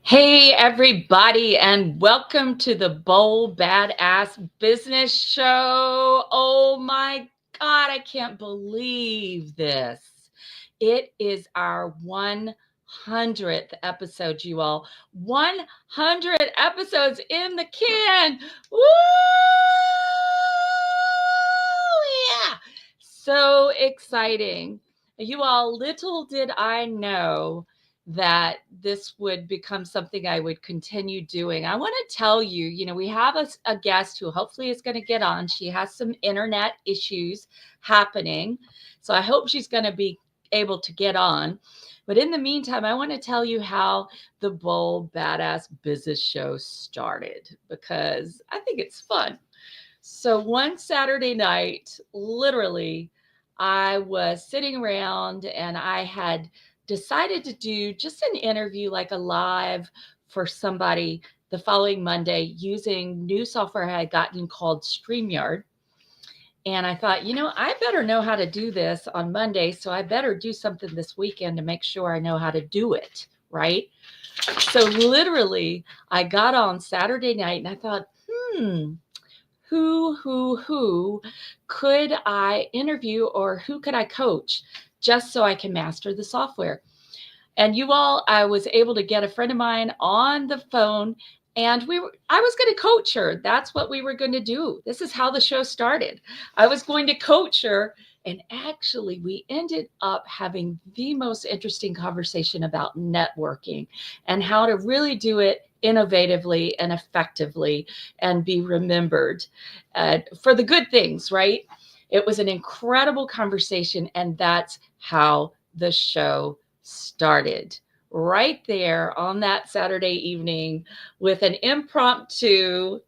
Hey, everybody, and welcome to the Bold Badass Business Show. Oh my God, I can't believe this. It is our 100th episode, you all. 100 episodes in the can. Woo! Yeah. So exciting. You all, little did I know that this would become something I would continue doing. I want to tell you, we have a guest who hopefully is going to get on. She has some internet issues happening. So I hope she's going to be able to get on. But in the meantime, I want to tell you how the Bold Badass Business Show started because I think it's fun. So one Saturday night, literally, I was sitting around and I had decided to do just an interview, like a live for somebody the following Monday using new software I had gotten called StreamYard. And I thought, I better know how to do this on Monday. So I better do something this weekend to make sure I know how to do it. Right. So literally, I got on Saturday night and I thought, who could I interview or who could I coach just so I can master the software? And you all, I was able to get a friend of mine on the phone and I was going to coach her. That's what we were going to do. This is how the show started. I was going to coach her. And actually, we ended up having the most interesting conversation about networking and how to really do it innovatively and effectively and be remembered for the good things, right? It was an incredible conversation. And that's how the show started right there on that Saturday evening with an impromptu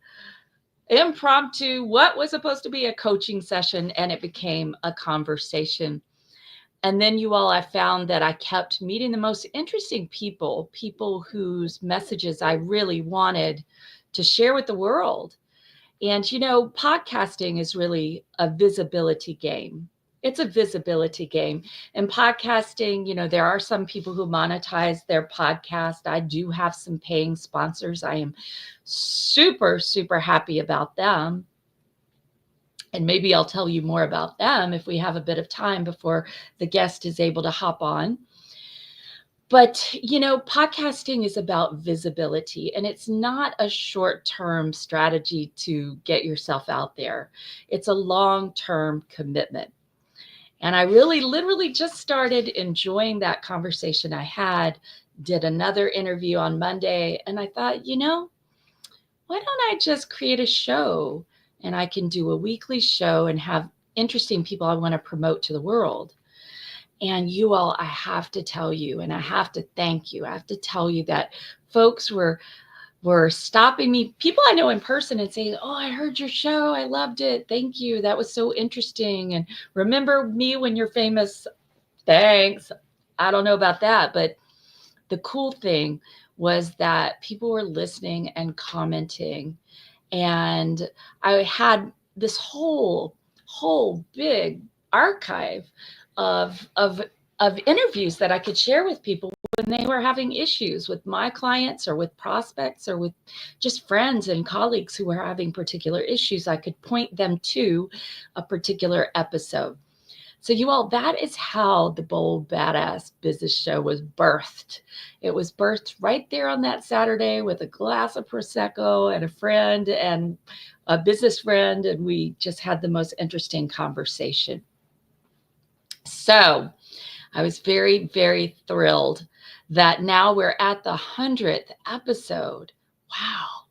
what was supposed to be a coaching session, and it became a conversation. And then you all, I found that I kept meeting the most interesting people whose messages I really wanted to share with the world. And podcasting is really a visibility game. It's a visibility game. And podcasting, there are some people who monetize their podcast. I do have some paying sponsors. I am super, super happy about them. And maybe I'll tell you more about them if we have a bit of time before the guest is able to hop on. But, podcasting is about visibility, and it's not a short-term strategy to get yourself out there. It's a long-term commitment. And I really literally just started enjoying that conversation I had, did another interview on Monday, and I thought, why don't I just create a show and I can do a weekly show and have interesting people I want to promote to the world. And you all, I have to tell you, and I have to thank you. I have to tell you that folks were stopping me, people I know in person, and saying, "Oh, I heard your show. I loved it. Thank you. That was so interesting. And remember me when you're famous." Thanks. I don't know about that, but the cool thing was that people were listening and commenting. And I had this whole big archive of interviews that I could share with people when they were having issues with my clients or with prospects or with just friends and colleagues who were having particular issues. I could point them to a particular episode. So you all, that is how the Bold Badass Business Show was birthed. It was birthed right there on that Saturday with a glass of Prosecco and a friend and a business friend, and we just had the most interesting conversation. So I was very, very thrilled that now we're at the 100th episode. Wow,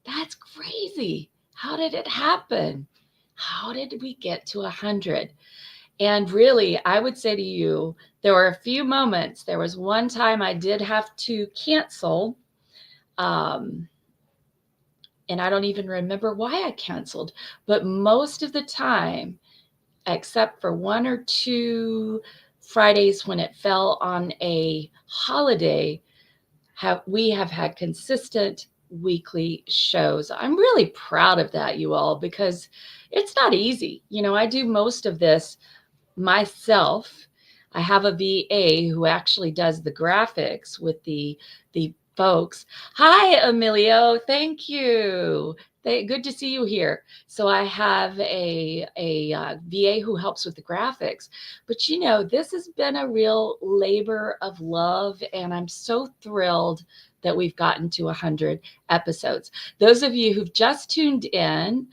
that's crazy. How did it happen? How did we get to 100? And really, I would say to you, there were a few moments. There was one time I did have to cancel. And I don't even remember why I canceled. But most of the time, except for one or two Fridays when it fell on a holiday, we have had consistent weekly shows. I'm really proud of that, you all, because it's not easy. I do most of this myself. I have a VA who actually does the graphics with the folks. Hi, Emilio. Thank you. Good to see you here. So I have a VA who helps with the graphics, but this has been a real labor of love, and I'm so thrilled that we've gotten to 100 episodes. Those of you who've just tuned in,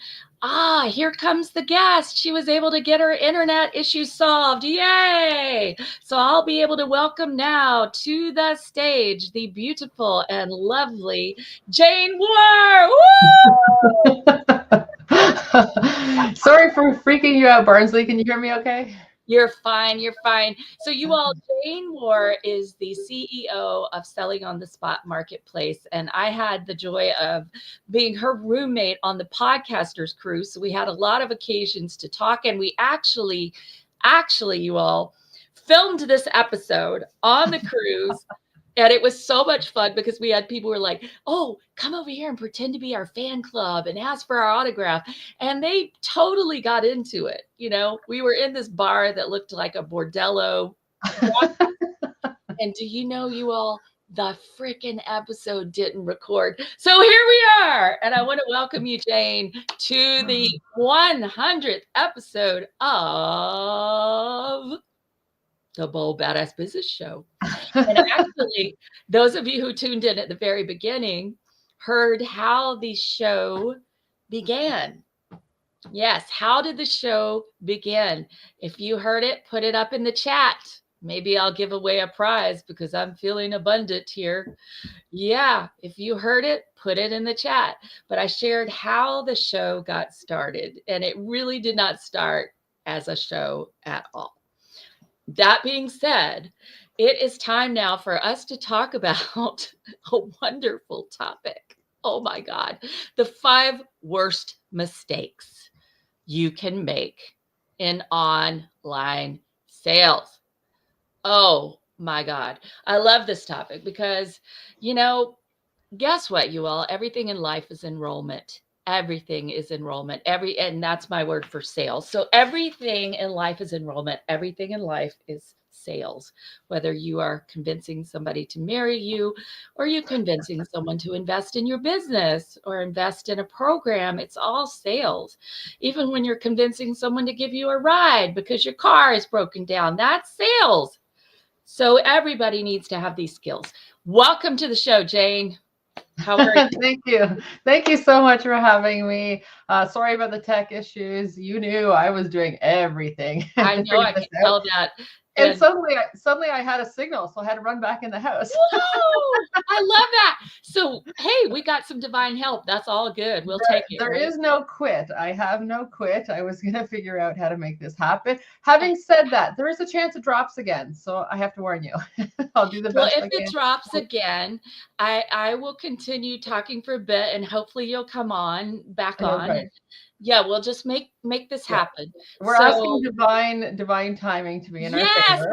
here comes the guest. She was able to get her internet issue solved. Yay! So I'll be able to welcome now to the stage the beautiful and lovely Jane Warr. Woo! Sorry for freaking you out, Barnsley. Can you hear me okay? You're fine. You're fine. So you all, Jane Warr is the CEO of Selling on the Spot Marketplace. And I had the joy of being her roommate on the podcasters crew. So we had a lot of occasions to talk. And we actually, you all filmed this episode on the cruise. And it was so much fun because we had people who were like, oh, come over here and pretend to be our fan club and ask for our autograph. And they totally got into it. We were in this bar that looked like a bordello. And do you all, the freaking episode didn't record. So here we are. And I want to welcome you, Jane, to the 100th episode of the Bold Badass Business Show. And actually, those of you who tuned in at the very beginning heard how the show began. Yes, how did the show begin? If you heard it, put it up in the chat. Maybe I'll give away a prize because I'm feeling abundant here. Yeah, if you heard it, put it in the chat. But I shared how the show got started, and it really did not start as a show at all. That being said, it is time now for us to talk about a wonderful topic. Oh my God. The 5 worst mistakes you can make in online sales. Oh my God. I love this topic because, guess what, you all? Everything in life is enrollment. Everything is enrollment. And that's my word for sales. So everything in life is enrollment. Everything in life is sales. Whether you are convincing somebody to marry you, or you're convincing someone to invest in your business or invest in a program, it's all sales. Even when you're convincing someone to give you a ride because your car is broken down, that's sales. So everybody needs to have these skills. Welcome to the show, Jane. How are you? Thank you. Thank you so much for having me. Sorry about the tech issues. You knew I was doing everything. I know, I can tell that. And suddenly I had a signal, so I had to run back in the house. Whoa! I love that. So, hey, we got some divine help. That's all good. We'll take it. There is no quit. I have no quit. I was going to figure out how to make this happen. Having said that, there is a chance it drops again. So I have to warn you. I'll do the best I can. Well, if it drops again, I will continue talking for a bit, and hopefully you'll come back on. Okay. Yeah, we'll just make this happen. We're asking divine timing to be in our favor. Yes,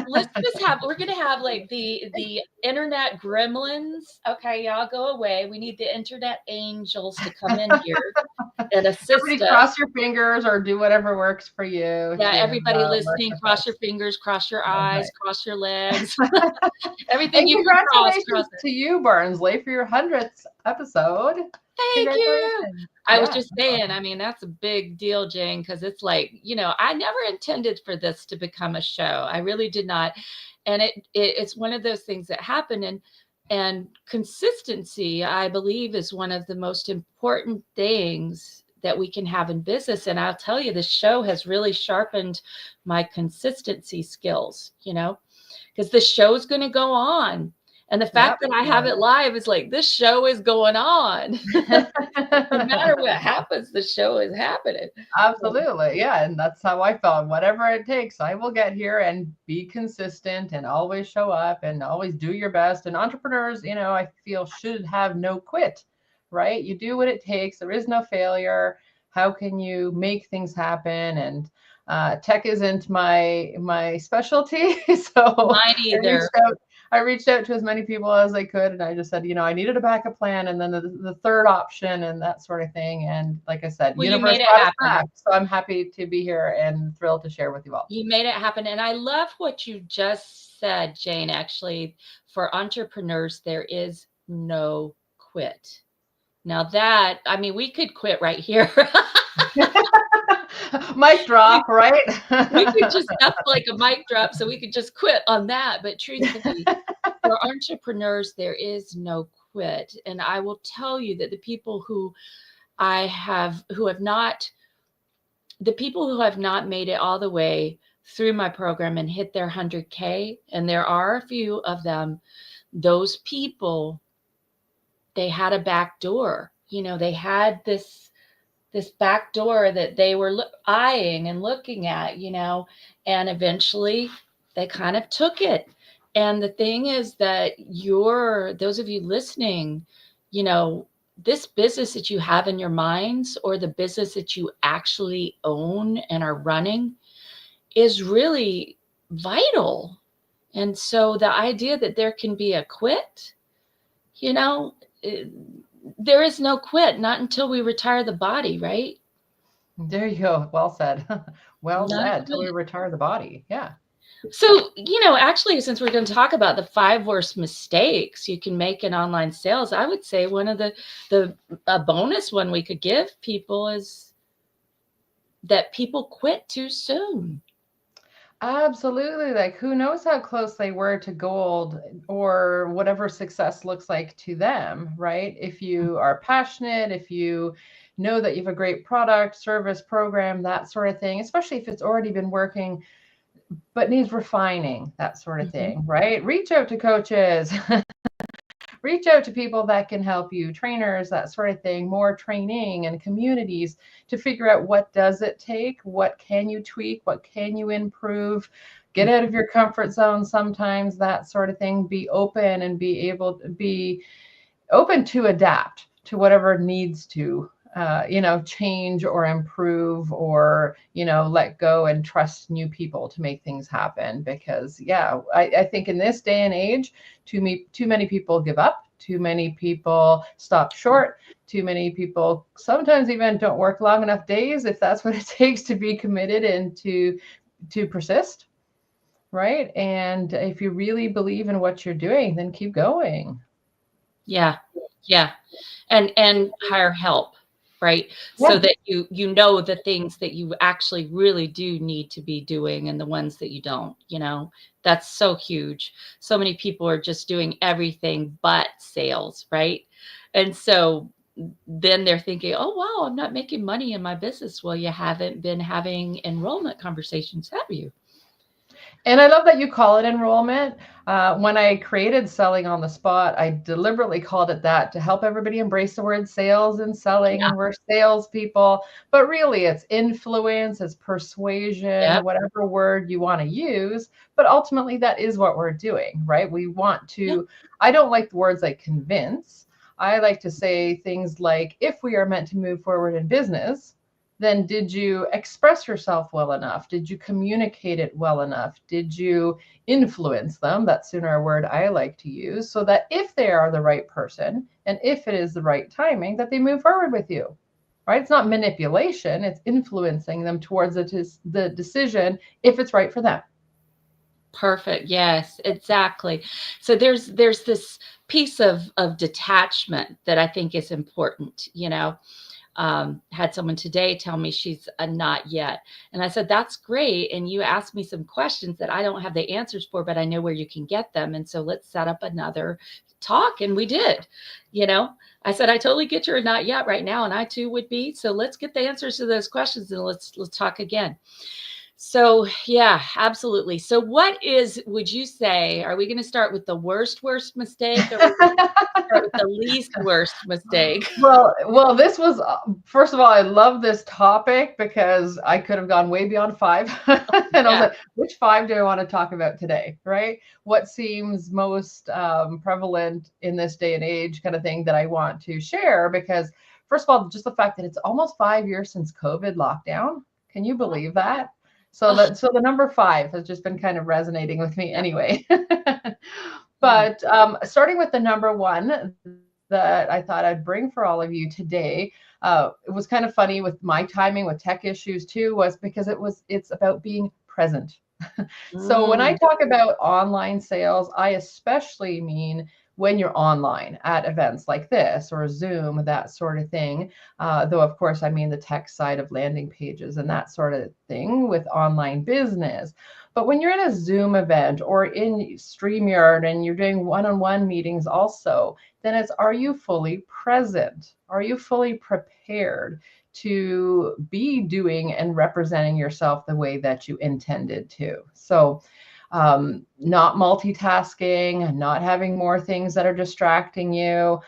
let's just have. We're gonna have like the internet gremlins. Okay, y'all go away. We need the internet angels to come in here and assist everybody us. Cross your fingers or do whatever works for you. Yeah, everybody listening, cross your fingers, cross your eyes, cross your legs. Everything and you congratulations cross to you, Barnsley, for your 100th episode. Thank you. I was just saying, I mean, that's a big deal, Jane, because it's like, I never intended for this to become a show. I really did not. And it's one of those things that happen. And consistency, I believe, is one of the most important things that we can have in business. And I'll tell you, this show has really sharpened my consistency skills, because the show's going to go on. And the fact that I have it live is like, this show is going on. No matter what happens, the show is happening. Absolutely. Yeah. And that's how I felt. Whatever it takes, I will get here and be consistent and always show up and always do your best. And entrepreneurs, I feel should have no quit, right? You do what it takes. There is no failure. How can you make things happen? And tech isn't my specialty. So mine either. I reached out to as many people as I could, and I just said, I needed a backup plan, and then the third option, and that sort of thing. And like I said, universe brought us back. So I'm happy to be here and thrilled to share with you all. You made it happen, and I love what you just said, Jane. Actually, for entrepreneurs, there is no quit. Now that, I mean, we could quit right here. Mic we, drop, right? we could just, that's like a mic drop. So we could just quit on that. But truthfully, for entrepreneurs, there is no quit. And I will tell you that the people who have not, the people who have not made it all the way through my program and hit their 100K, and there are a few of them, those people, they had a back door. They had this back door that they were eyeing and looking at, and eventually they kind of took it. And the thing is that those of you listening, you know, this business that you have in your minds, or the business that you actually own and are running, is really vital. And so the idea that there can be a quit, you know, it, there is no quit, not until we retire the body, right? There you go. Well said. Well Not a said. Till we quit. retire the body. Yeah. So, actually, since we're going to talk about the 5 worst mistakes you can make in online sales, I would say one of the a bonus one we could give people is that people quit too soon. Absolutely. Like, who knows how close they were to gold or whatever success looks like to them, right? If you are passionate, if you know that you have a great product, service, program, that sort of thing, especially if it's already been working but needs refining, that sort of Mhm. thing, right? Reach out to coaches, reach out to people that can help you, trainers, that sort of thing, more training and communities to figure out what does it take, what can you tweak, what can you improve, get out of your comfort zone sometimes, that sort of thing. Be open and be able to be open to adapt to whatever needs to change or improve, or let go and trust new people to make things happen. Because yeah, I think in this day and age, too many people give up, too many people stop short, too many people sometimes even don't work long enough days, if that's what it takes to be committed and to persist, right? And if you really believe in what you're doing, then keep going. Yeah. Yeah. And hire help, right? So Yeah. that you know the things that you actually really do need to be doing, and the ones that you don't. That's so huge. So many people are just doing everything but sales, right? And so then they're thinking, oh wow, I'm not making money in my business. Well, you haven't been having enrollment conversations, have you? And I love that you call it enrollment. When I created Selling on the Spot, I deliberately called it that to help everybody embrace the word sales and selling, Yeah. and we're salespeople. But really, it's influence, it's persuasion, Yep. whatever word you want to use. But ultimately, that is what we're doing, right? We want Yep. to, I don't like the words like convince. I like to say things like, if we are meant to move forward in business, then did you express yourself well enough? Did you communicate it well enough? Did you influence them? That's sooner a word I like to use, so that if they are the right person and if it is the right timing, that they move forward with you, right? It's not manipulation, it's influencing them towards the decision if it's right for them. Perfect. Yes, exactly. So there's this piece of detachment that I think is important. Had someone today tell me she's a not yet, and I said that's great. And you asked me some questions that I don't have the answers for, but I know where you can get them. And so let's set up another talk. And we did. You know, I said I totally get you're a not yet right now, and I too would be. So let's get the answers to those questions and let's talk again. So, yeah, absolutely. So would you say, are we going to start with the worst mistake, or are we going to start with the least worst mistake? Well, this was, first of all, I love this topic because I could have gone way beyond five. And I was Yeah. like, which five do I want to talk about today, right? What seems most prevalent in this day and age, kind of thing, that I want to share? Because, first of all, just the fact that it's almost 5 years since COVID lockdown. Can you believe that? Oh, So the number five has just been kind of resonating with me yeah. anyway. Yeah. But starting with the number one that I thought I'd bring for all of you today. It was kind of funny with my timing with tech issues too, was because it's about being present. So when I Mm, talk about online sales, I especially mean when you're online at events like this or Zoom, that sort of thing. Though, of course, I mean the tech side of landing pages and that sort of thing with online business. But when you're in a Zoom event or in StreamYard and you're doing one-on-one meetings also, then it's, are you fully present? Are you fully prepared to be doing and representing yourself the way that you intended to? So not multitasking, not having more things that are distracting you.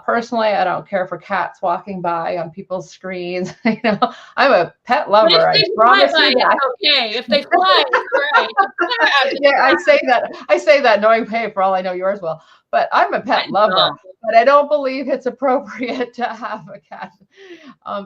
Personally, I don't care for cats walking by on people's screens. You know, I'm a pet But if lover. I they fly promise by, you that. it's okay. If they fly, it's all right. Yeah, I say that. I say that knowing, hey, for all I know, yours will. But I'm a I pet lover. don't. But I don't believe it's appropriate to have a cat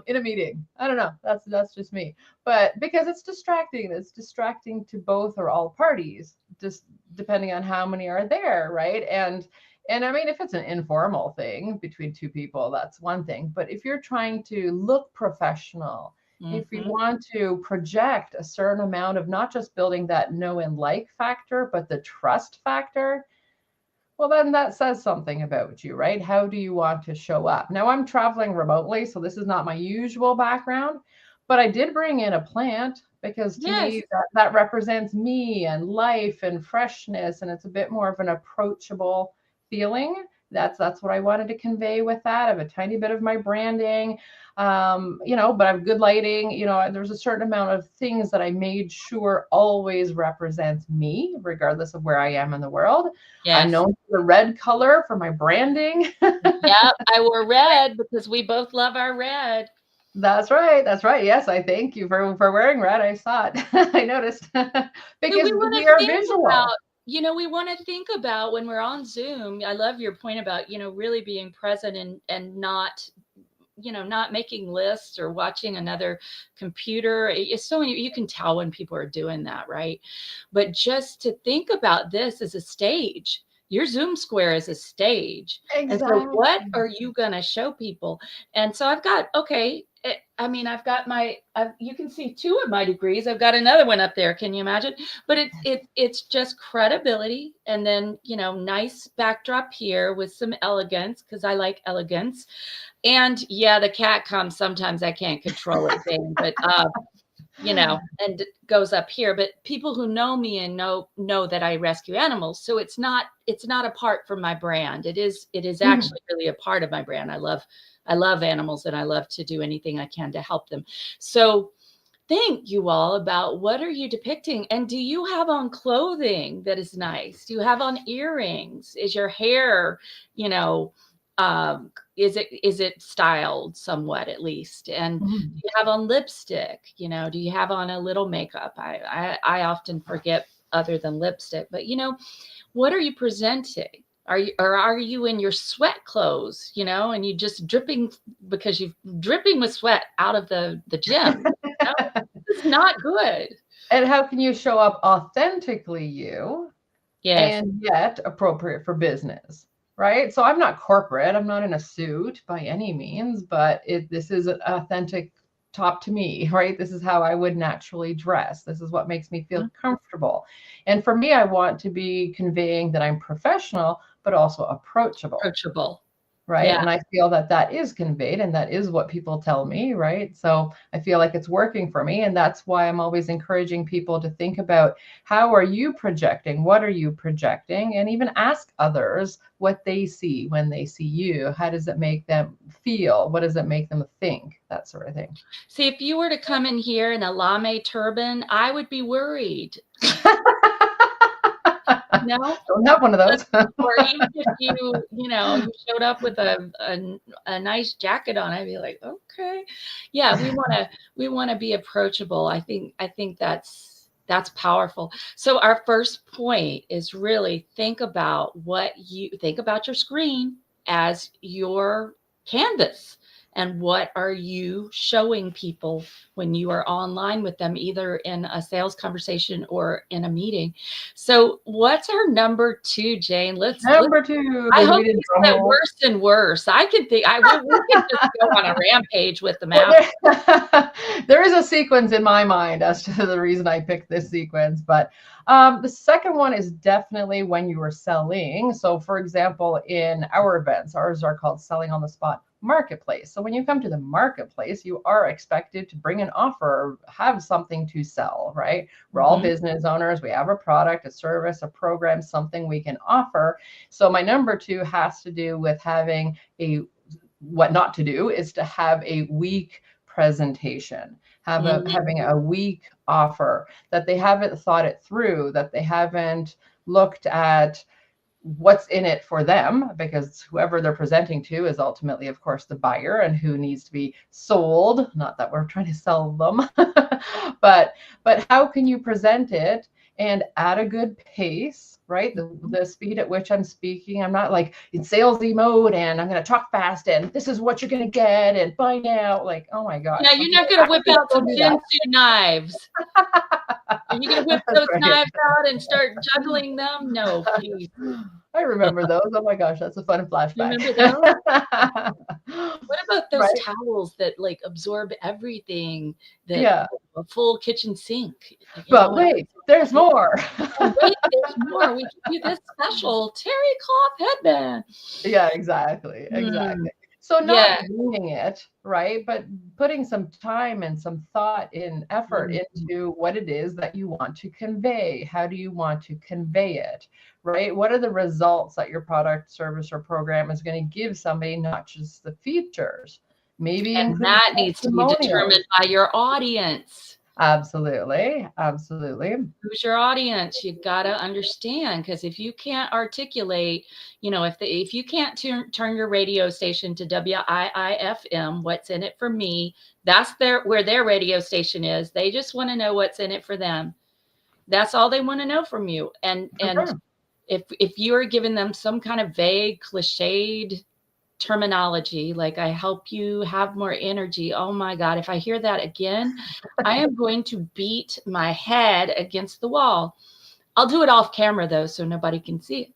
in a meeting. I don't know. That's just me. But because it's distracting. It's distracting to both or all parties, just depending on how many are there, right? And I mean, if it's an informal thing between two people, that's one thing. But if you're trying to look professional, if you Mm-hmm. want to project a certain amount of not just building that know and like factor, but the trust factor, well, then that says something about you, right? How do you want to show up? Now, I'm traveling remotely, so this is not my usual background, but I did bring in a plant because to Yes. me, that represents me and life and freshness, and it's a bit more of an approachable feeling. That's what I wanted to convey with that. I have a tiny bit of my branding, but I have good lighting. There's a certain amount of things that I made sure always represents me, regardless of where I am in the world. I'm Yes. known for the red color for my branding. Yep. I wore red because we both love our red. That's right. That's right. Yes, I thank you for wearing red. I saw it. I noticed So because we want we to are think about, visual. we want to think about when we're on Zoom. I love your point about, really being present and not, not making lists or watching another computer. It's so you can tell when people are doing that, right? But just to think about this as a stage. Your Zoom square is a stage. And so Exactly. what are you going to show people? And so I've got, okay, I've got you can see two of my degrees. I've got another one up there. Can you imagine? But it's just credibility. And then, nice backdrop here with some elegance, because I like elegance. And yeah, the cat comes. Sometimes I can't control it, Jane, but and it goes up here. But people who know me and know that I rescue animals. So it's not apart from my brand. It is Mhm. actually really a part of my brand. I love animals and I love to do anything I can to help them. So think, you all, about what are you depicting, and do you have on clothing that is nice? Do you have on earrings? Is your hair, you know, is it styled somewhat at least? And do Mhm. you have on lipstick? Do you have on a little makeup? I often forget other than lipstick, but what are you presenting? Are you in your sweat clothes, and you just dripping because you're dripping with sweat out of the gym? It's not good. And how can you show up authentically you Yes. and yet appropriate for business, right? So I'm not corporate. I'm not in a suit by any means, but this is an authentic top to me, right? This is how I would naturally dress. This is what makes me feel comfortable. And for me, I want to be conveying that I'm professional, but also approachable. Approachable. Right. Yeah. And I feel that is conveyed and that is what people tell me. Right. So I feel like it's working for me. And that's why I'm always encouraging people to think about, how are you projecting? What are you projecting? And even ask others what they see when they see you. How does it make them feel? What does it make them think? That sort of thing. See, if you were to come in here in a lame turban, I would be worried. No? Don't have one of those. Or even if you showed up with a nice jacket on, I'd be like, okay. Yeah, we wanna be approachable. I think that's powerful. So our first point is really think about your screen as your canvas, and what are you showing people when you are online with them, either in a sales conversation or in a meeting. So what's our number two, Jane? Let's Number two, I the hope needed these drum get roll. worse and worse. I can think we could just go on a rampage with them Well, after. there is a sequence in my mind as to the reason I picked this sequence, but The second one is definitely when you are selling. So, for example, in our events, ours are called Selling on the Spot Marketplace. So, when you come to the marketplace, you are expected to bring an offer or have something to sell, right? We're all Mhm. business owners. We have a product, a service, a program, something we can offer. So, my number two has to do with having a what not to do is to have a weak presentation, having a weak offer, that they haven't thought it through, that they haven't looked at what's in it for them, because whoever they're presenting to is ultimately, of course, the buyer and who needs to be sold. Not that we're trying to sell them, but how can you present it and at a good pace, right? The speed at which I'm speaking, I'm not like in salesy mode and I'm going to talk fast and this is what you're going to get and buy now. Like, oh my Yeah, gosh, you're okay, not gonna I whip still out don't some do that. Ginsu knives. Are you gonna whip That's those right. knives out and start juggling them? No, please. I remember those. Oh my gosh, that's a fun You flashback. remember those? What about those Right? towels that like absorb everything, that Yeah. a full kitchen sink, you But know, and wait, there's more. and wait, there's more. We give you this special terry cloth headband. Yeah, exactly. Mm, Exactly. So yeah. not winging it, right? But putting some time and some thought and effort Mhm. into what it is that you want to convey. How do you want to convey it, right? What are the results that your product, service, or program is going to give somebody, not just the features, maybe And include that needs to be determined testimonials. by your audience. Absolutely. Absolutely. Who's your audience? You gotta understand, because if you can't articulate, if you can't turn your radio station to WIIFM, what's in it for me? That's where their radio station is. They just want to know what's in it for them. That's all they want to know from you. For And sure. if you are giving them some kind of vague, cliched terminology, like I help you have more energy. Oh my God, if I hear that again, I am going to beat my head against the wall. I'll do it off camera though, so nobody can see it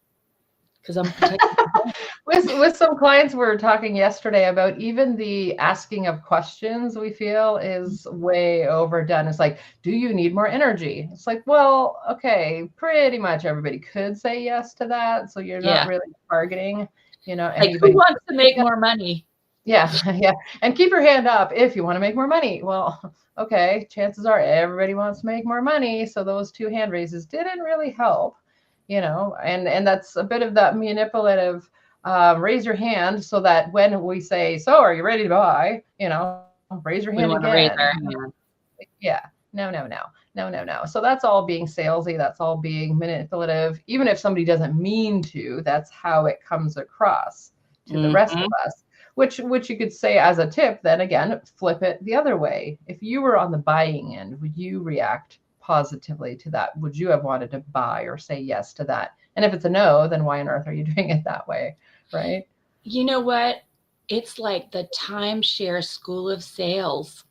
because I'm protecting my head. With some clients, we were talking yesterday about even the asking of questions we feel is way overdone. It's like, do you need more energy? It's like, well, okay, pretty much everybody could say yes to that. So you're not Yeah. really targeting, Like, who anybody. wants to make more money? Yeah, yeah. And keep your hand up if you want to make more money. Well, okay, chances are everybody wants to make more money. So those two hand raises didn't really help, and that's a bit of that manipulative raise your hand so that when we say, so are you ready to buy? Raise your hand We want to raise again. our hand. Yeah. No, no, no, no, no, no. So that's all being salesy. That's all being manipulative. Even if somebody doesn't mean to, that's how it comes across to the rest of Hmm. us. Which you could say as a tip, then again, flip it the other way. If you were on the buying end, would you react positively to that? Would you have wanted to buy or say yes to that? And if it's a no, then why on earth are you doing it that way? Right? You know what? It's like the timeshare school of sales.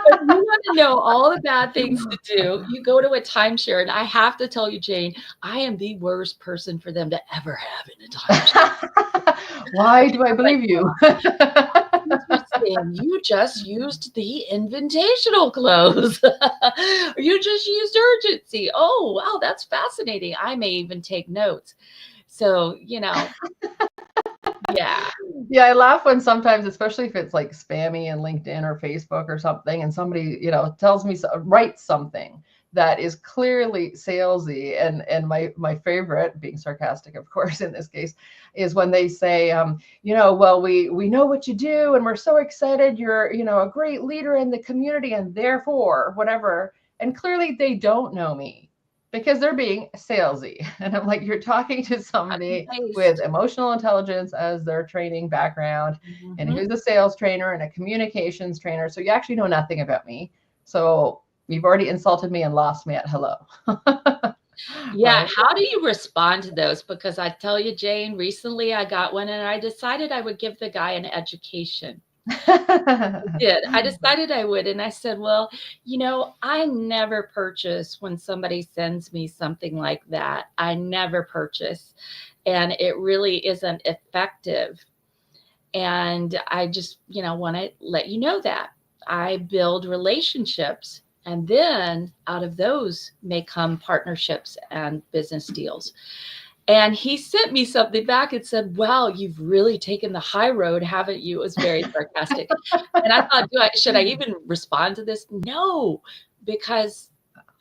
If you want to know all the bad things to do, you go to a timeshare. And I have to tell you, Jane, I am the worst person for them to ever have in a timeshare. Why do I I'm like, believe you? interesting. You just used the invitational close. You just used urgency. Oh, wow, that's fascinating. I may even take notes. So, yeah. Yeah, I laugh when sometimes, especially if it's like spammy in LinkedIn or Facebook or something, and somebody, tells me, writes something that is clearly salesy. And my favorite, being sarcastic, of course, in this case, is when they say, well, we know what you do, and we're so excited. You're, a great leader in the community, and therefore, whatever. And clearly, they don't know me because they're being salesy. And I'm like, you're talking to Copy somebody with paste. emotional intelligence as their training background, and Mhm. who's a sales trainer and a communications trainer. So you actually know nothing about me. So you've already insulted me and lost me at hello. Yeah, Right? how do you respond to those? Because I tell you, Jane, recently I got one and I decided I would give the guy an education. Did. I decided I would. And I said, well, I never purchase when somebody sends me something like that. I never purchase. And it really isn't effective. And I just, want to let you know that I build relationships And then out of those may come partnerships and business deals. And he sent me something back and said, "Wow, you've really taken the high road, haven't you?" It was very sarcastic. And I thought, should I even respond to this? No, because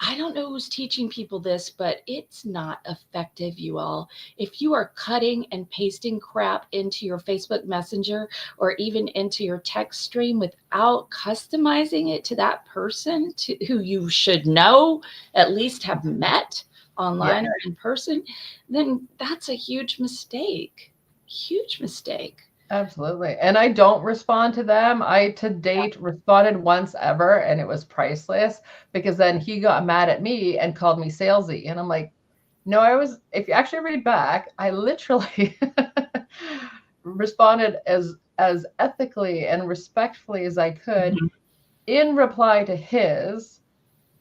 I don't know who's teaching people this, but it's not effective, you all. If you are cutting and pasting crap into your Facebook Messenger or even into your text stream without customizing it to that person who you should know, at least have met online or in person, then that's a huge mistake. Huge mistake. Absolutely. And I don't respond to them. I to date responded once ever, and it was priceless, because then he got mad at me and called me salesy. And I'm like, no, if you actually read back, I literally responded as ethically and respectfully as I could in reply to his,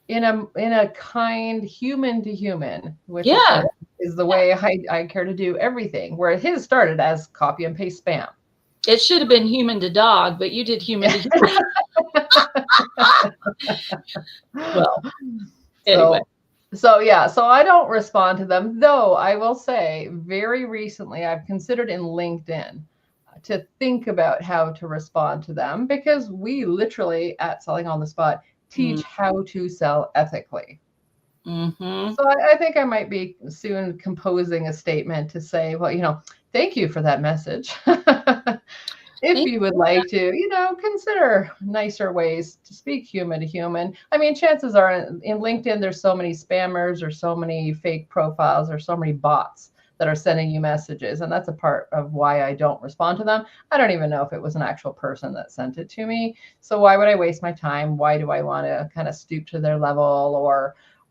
in a kind human to human, which of course is the way I care to do everything, where his started as copy and paste spam. It should have been human to dog, but you did human to human. Well, anyway. So I don't respond to them, though I will say very recently I've considered in LinkedIn to think about how to respond to them, because we literally at Selling on the Spot teach how to sell ethically. So I think I might be soon composing a statement to say, well, thank you for that message. If you would like to, consider nicer ways to speak human to human. I mean, chances are in LinkedIn, there's so many spammers or so many fake profiles or so many bots that are sending you messages. And that's a part of why I don't respond to them. I don't even know if it was an actual person that sent it to me. So why would I waste my time? Why do I want to kind of stoop to their level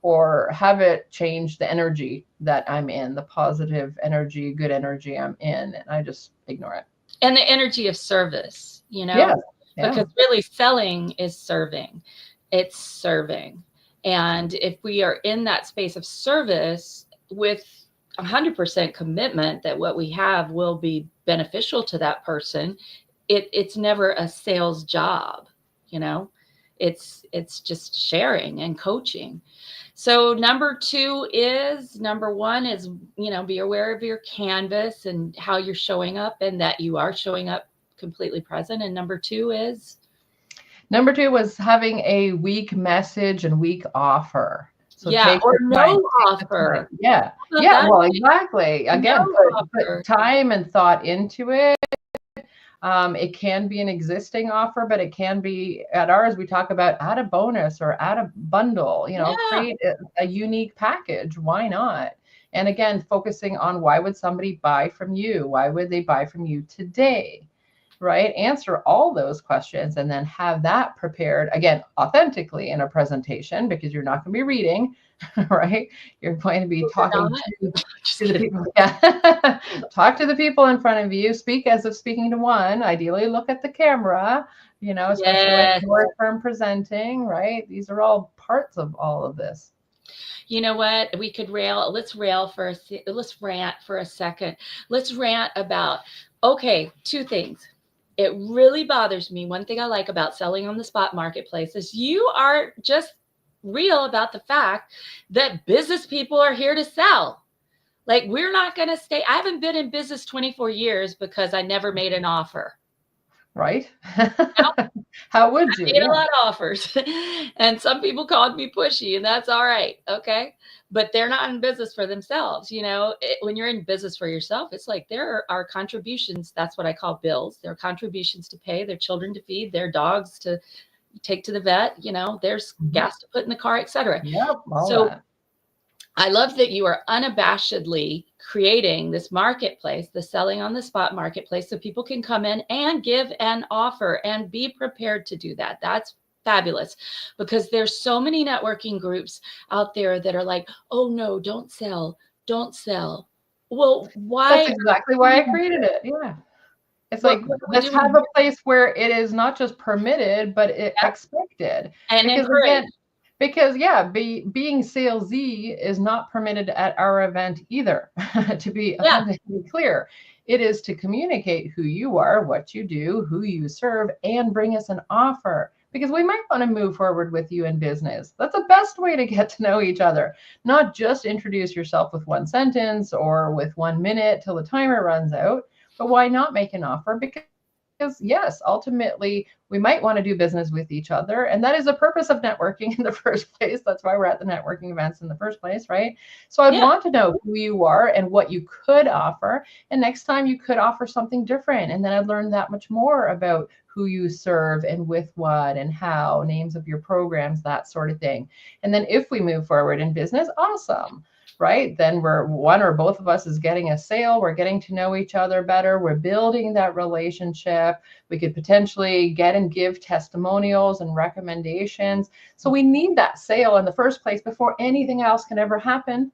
or have it change the energy that I'm in, the positive energy, good energy I'm in? And I just ignore it. And the energy of service, because really selling is serving. It's serving. And if we are in that space of service with 100% commitment that what we have will be beneficial to that person, it's never a sales job, it's just sharing and coaching. So number one is, be aware of your canvas and how you're showing up, and that you are showing up completely present. And number two was having a weak message and weak offer. So or no offer. Yeah. Well, exactly. Again, put time and thought into it. It can be an existing offer, but it can be, at ours, we talk about add a bonus or add a bundle, create a unique package. Why not? And again, focusing on why would somebody buy from you? Why would they buy from you today? Right? Answer all those questions and then have that prepared, again, authentically in a presentation, because you're not going to be reading, right? You're going to be talking to the people. Yeah. Talk to the people in front of you. Speak as if speaking to one. Ideally, look at the camera, especially when you're term presenting, right? These are all parts of all of this. You know what? We could let's rant for a second. Let's rant about, two things. It really bothers me. One thing I like about selling on the spot marketplace is you are just real about the fact that business people are here to sell. Like, we're not going to stay. I haven't been in business 24 years because I never made an offer. Right? How would you? I made a lot of offers. And some people called me pushy, and that's all right. Okay. But they're not in business for themselves. When you're in business for yourself, it's like there are contributions. That's what I call bills. There are contributions to pay, their children to feed, their dogs to take to the vet. There's gas to put in the car, etc. Yep, so that. I love that you are unabashedly creating this marketplace, the Selling on the Spot marketplace, so people can come in and give an offer and be prepared to do that. That's fabulous, because there's so many networking groups out there that are like, oh no, don't sell. Well, why? That's exactly why I created it. Yeah. It's like, let's have a place where it is not just permitted, but expected. And encouraged. Because being salesy is not permitted at our event either. To be abundantly clear, it is to communicate who you are, what you do, who you serve, and bring us an offer. because we might want to move forward with you in business. That's the best way to get to know each other. Not just introduce yourself with one sentence or with 1 minute till the timer runs out, but why not make an offer? Because yes, ultimately we might want to do business with each other. And that is the purpose of networking in the first place. That's why we're at the networking events in the first place, right? So I'd Yeah. want to know who you are and what you could offer. And next time you could offer something different. And then I'd learn that much more about who you serve and with what and how, names of your programs, that sort of thing. And then if we move forward in business, awesome, right? Then we're one or both of us is getting a sale. We're getting to know each other better. We're building that relationship. We could potentially get and give testimonials and recommendations. So we need that sale in the first place before anything else can ever happen.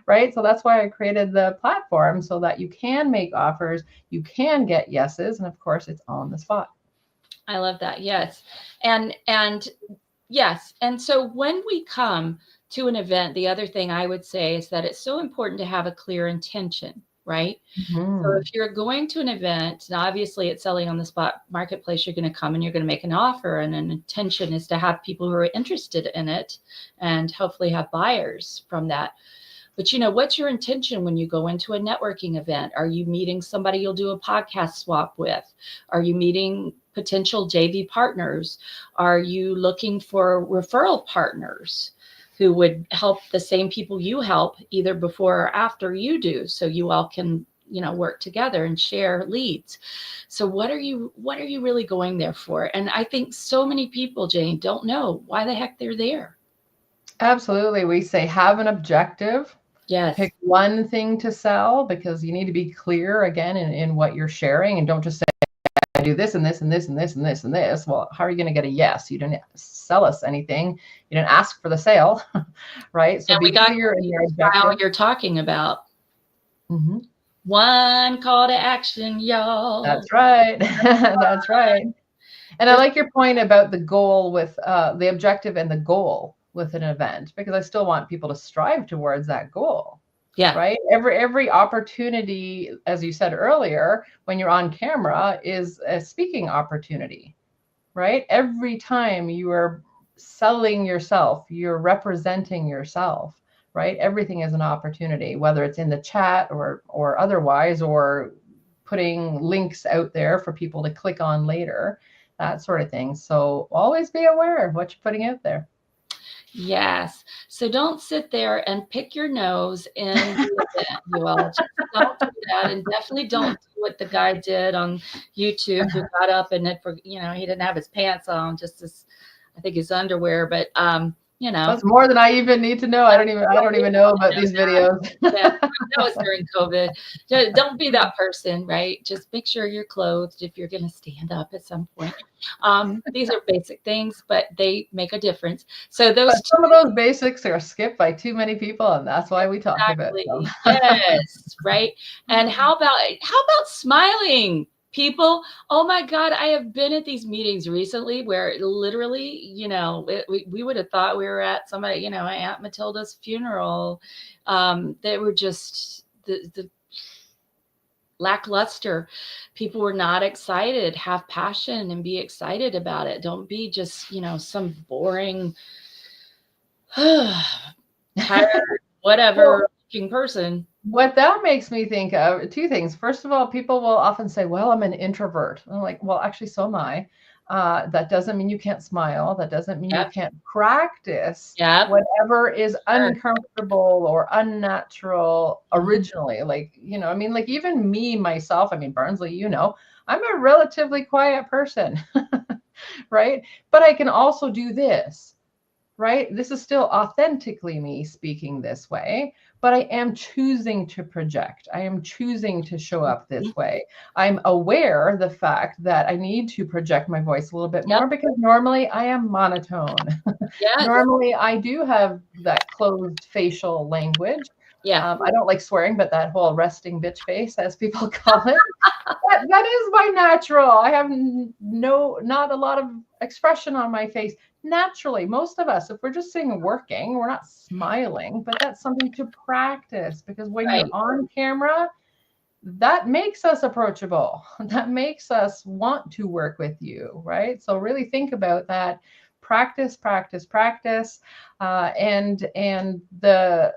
Right? So that's why I created the platform, so that you can make offers, you can get yeses, and of course it's on the spot. I love that. Yes. And yes. And so when we come to an event, the other thing I would say is that it's so important to have a clear intention, right? So Mhm. if you're going to an event, and obviously it's selling on the spot marketplace, you're going to come and you're going to make an offer, and an intention is to have people who are interested in it and hopefully have buyers from that. But what's your intention when you go into a networking event? Are you meeting somebody you'll do a podcast swap with? Are you meeting potential JV partners? Are you looking for referral partners who would help the same people you help either before or after you do, so you all can work together and share leads? So what are you really going there for? And I think so many people, Jane, don't know why the heck they're there. Absolutely. We say have an objective. Yes. Pick one thing to sell, because you need to be clear again in what you're sharing, and don't just say I do this and this and this and this and this and this. Well, how are you going to get a yes? You didn't sell us anything. You didn't ask for the sale, right? So And we be got clear in your style objective. you're talking about. Mhm. One call to action, y'all. That's right. That's right. And I Just like your point about the goal with the objective and the goal with an event, because I still want people to strive towards that goal, yeah, right? Every opportunity, as you said earlier, when you're on camera is a speaking opportunity, right? Every time you are selling yourself, you're representing yourself, right? Everything is an opportunity, whether it's in the chat or otherwise, or putting links out there for people to click on later, that sort of thing. So always be aware of what you're putting out there. yes. So don't sit there and pick your nose in the event, you all. Just don't do that, and definitely don't do what the guy did on YouTube, who got up and he didn't have his pants on, just his, I think his underwear, but That's more than I even need to know. I don't even know about know these that. videos. Yeah, that was during COVID. Don't be that person, right? Just make sure you're clothed if you're going to stand up at some point. These are basic things, but they make a difference. So But those two, some of those basics are skipped by too many people, and that's why we talk about them. exactly. Yes, right. And how about smiling? People, oh my God, I have been at these meetings recently where literally, we would have thought we were at somebody, Aunt Matilda's funeral. They were just the lackluster. People were not excited. Have passion and be excited about it. Don't be just, some boring, tired, Well, whatever looking person. what that makes me think of two things. First of all, people will often say, well, I'm an introvert. I'm like, well, actually, so am I. That doesn't mean you can't smile. That doesn't mean you Yep. can't practice Yep. whatever is Sure. uncomfortable or unnatural Mhm. originally. Like, I mean, like even me, myself, I mean, Barnsley, I'm a relatively quiet person, right? But I can also do this, right? This is still authentically me speaking this way, but I am choosing to project. I am choosing to show up Mhm. this way. I'm aware the fact that I need to project my voice a little bit Yep. more, because normally I am monotone. Yes. Normally I do have that closed facial language. Yeah. I don't like swearing, but that whole resting bitch face, as people call it, that is my natural. I have not a lot of expression on my face naturally. Most of us, if we're just sitting working, we're not smiling, but that's something to practice, because when you're Right. on camera, that makes us approachable. That makes us want to work with you, right? So really think about that. Practice, practice, practice, and the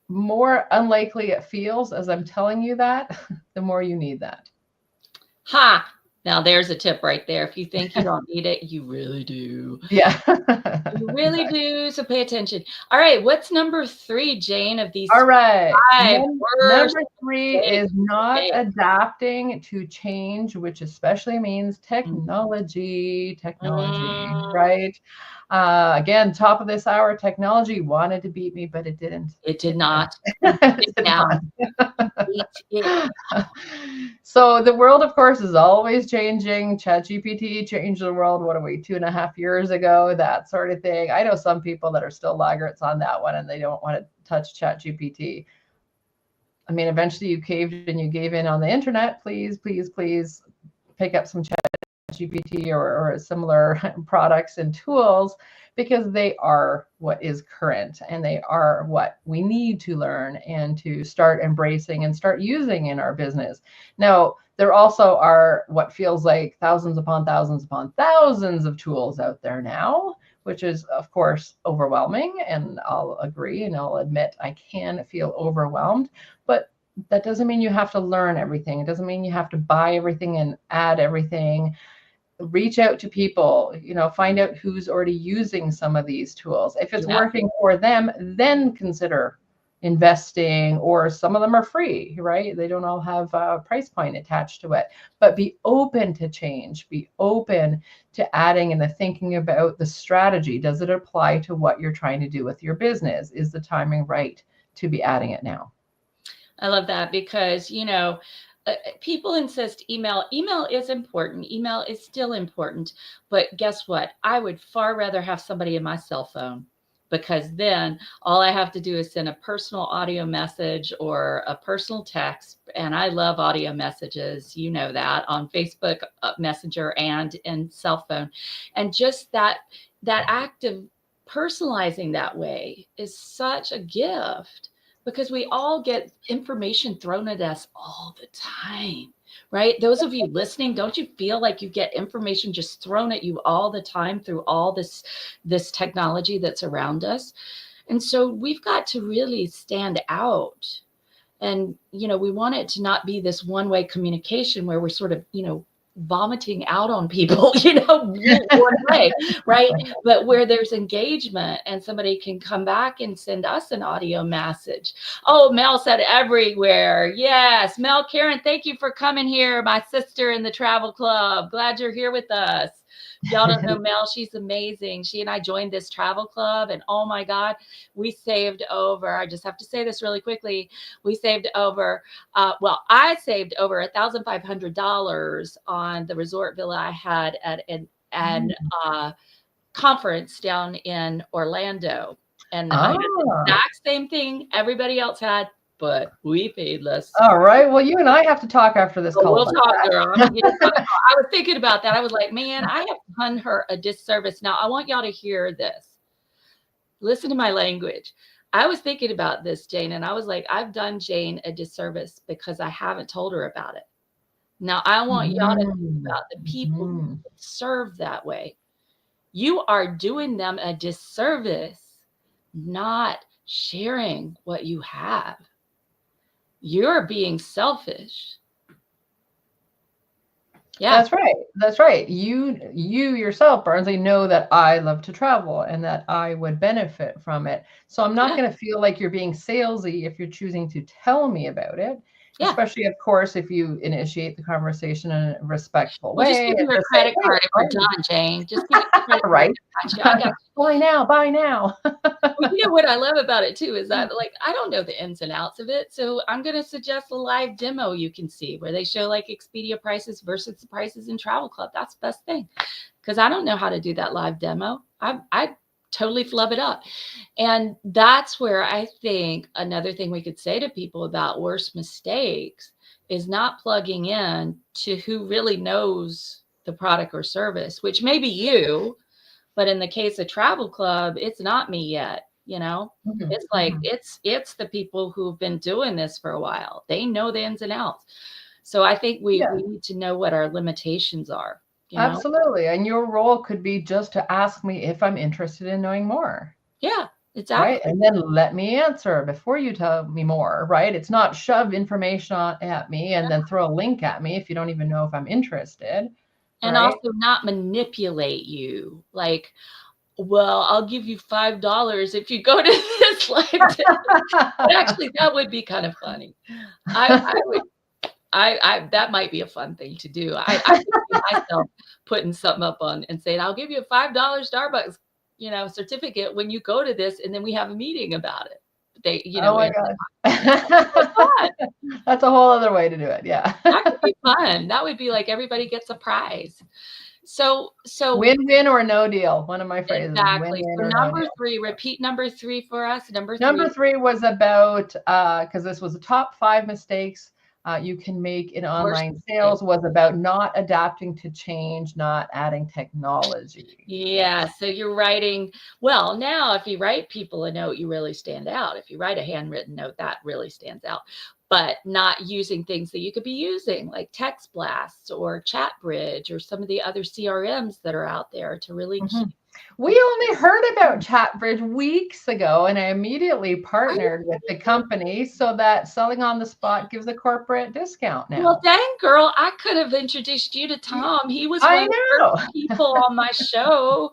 more unlikely it feels as I'm telling you that, the more you need that. Ha! Now there's a tip right there. If you think you don't need it, you really do. Yeah. You really Exactly. do. So pay attention. All right. What's number 3, Jane, of these All right. 5 worst Number three mistakes is not made? adapting to change, which especially means Mm. technology, Mm, right? Again, top of this hour, technology wanted to beat me, but it didn't. it did It didn't. not. You beat It it did down. not. You beat it. So the world, of course, is always changing. ChatGPT changed the world. What are we, 2.5 years ago? That sort of thing. I know some people that are still laggards on that one, and they don't want to touch ChatGPT. I mean, eventually you caved and you gave in on the internet. Please, please, please pick up some GPT or similar products and tools, because they are what is current and they are what we need to learn and to start embracing and start using in our business. Now, there also are what feels like thousands upon thousands of tools out there now, which is, of course, overwhelming. And I'll agree and I'll admit I can feel overwhelmed. But that doesn't mean you have to learn everything. It doesn't mean you have to buy everything and add everything. Reach out to people, find out who's already using some of these tools. If it's Yep. working for them, then consider investing, or some of them are free, right? They don't all have a price point attached to it. But be open to change, be open to adding and the thinking about the strategy. Does it apply to what you're trying to do with your business? Is the timing right to be adding it now? I love that because, people insist email. Email is important. Email is still important. But guess what? I would far rather have somebody in my cell phone, because then all I have to do is send a personal audio message or a personal text. And I love audio messages, that, on Facebook Messenger and in cell phone. And just that act of personalizing that way is such a gift, because we all get information thrown at us all the time, right? Those of you listening, don't you feel like you get information just thrown at you all the time through all this technology that's around us? And so we've got to really stand out. And we want it to not be this one-way communication where we're sort of vomiting out on people one way, right? But where there's engagement and somebody can come back and send us an audio message. Oh, Mel said everywhere. Yes, Mel Karen, thank you for coming here, my sister in the travel club. Glad you're here with us. If y'all don't know Mel, she's amazing. She and I joined this travel club, and oh my God, we saved over, I just have to say this really quickly, we saved over, I saved over $1,500 on the resort villa I had at an conference down in Orlando. And I had the Ah, exact same thing everybody else had, but we paid less. all right. Well, you and I have to talk after this But call we'll about talk, girl. I'm gonna get it. that. I was thinking about that. I was like, man, I have done her a disservice. Now I want y'all to hear this. Listen to my language. I was thinking about this, Jane, and I was like, I've done Jane a disservice because I haven't told her about it. Now I want y'all to think Mm, about the people who mhm. serve that way. You are doing them a disservice, not sharing what you have. You're being selfish. Yeah. That's right. That's right. You yourself, Barnsley, know that I love to travel and that I would benefit from it. So I'm not Yeah. going to feel like you're being salesy if you're choosing to tell me about it, Yeah. especially, of course, if you initiate the conversation in a respectful Well, just way give and me your just say, credit hey, card if we're I'm done, Jane. Just give me your credit card. right. I got you. I got Buy now, buy now. Well, what I love about it too is that, like, I don't know the ins and outs of it. So I'm going to suggest a live demo you can see where they show like Expedia prices versus the prices in Travel Club. That's the best thing, because I don't know how to do that live demo. I totally flub it up. And that's where I think another thing we could say to people about worst mistakes is not plugging in to who really knows the product or service, which may be you, but in the case of Travel Club, it's not me yet. You know, Mhm, it's like mhm. it's the people who've been doing this for a while. They know the ins and outs. So I think Yeah, we need to know what our limitations are, you know? absolutely. And your role could be just to ask me if I'm interested in knowing more. Yeah, Right. exactly. And then let me answer before you tell me more. Right. It's not shove information at me and then throw a link at me if you don't even know if I'm interested. And Right. also not manipulate you. Like, well, I'll give you $5 if you go to this live demo. But actually, that would be kind of funny. I would I that might be a fun thing to do. I could see myself putting something up on and saying, "I'll give you a $5 Starbucks, certificate when you go to this, and then we have a meeting about it." They, Oh my in gosh. fun. That's a whole other way to do it. Yeah. That could be fun. That would be like everybody gets a prize. So Win-win or no deal. One of my phrases, exactly. win-win So or no number deal. 3, repeat number 3 for us. Number Number 3. 3 was about, because this was the top 5 mistakes you can make in Worst online mistake. sales, was about not adapting to change, not adding technology. Yeah, so you're writing well, now if you write people a note, you really stand out. If you write a handwritten note, that really stands out. But not using things that you could be using, like text blasts or chat bridge or some of the other CRMs that are out there to really keep. Mhm. We only heard about ChatBridge weeks ago, and I immediately Are you partnered with the kidding me? company so that selling on the spot gives a corporate discount Well, now. dang, girl, I could have introduced you to Tom. He was one I of the first know. people on my show.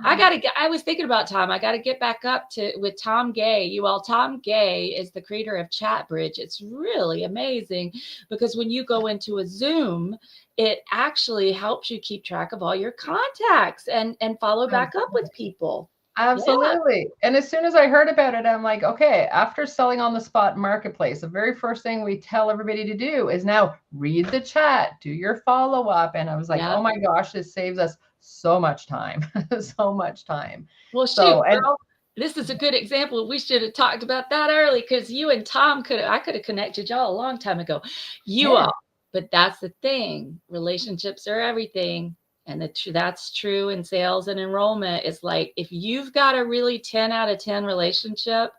I was thinking about Tom. I gotta get back up to with Tom Gay. Tom Gay is the creator of ChatBridge. It's really amazing because when you go into a Zoom, it actually helps you keep track of all your contacts and follow back up with people. Yeah, Absolutely. And as soon as I heard about it, I'm like, okay, after selling on the spot marketplace, the very first thing we tell everybody to do is now read the chat, do your follow up. And I was like, yeah. oh my gosh, this saves us so much time, so much time. Well, shoot, So, and girl, this is a good example. We should have talked about that early because you and Tom I could have connected y'all a long time ago. You yeah, all, but that's the thing. Relationships are everything. And that's true in sales and enrollment. Is like if you've got a really 10 out of 10 relationship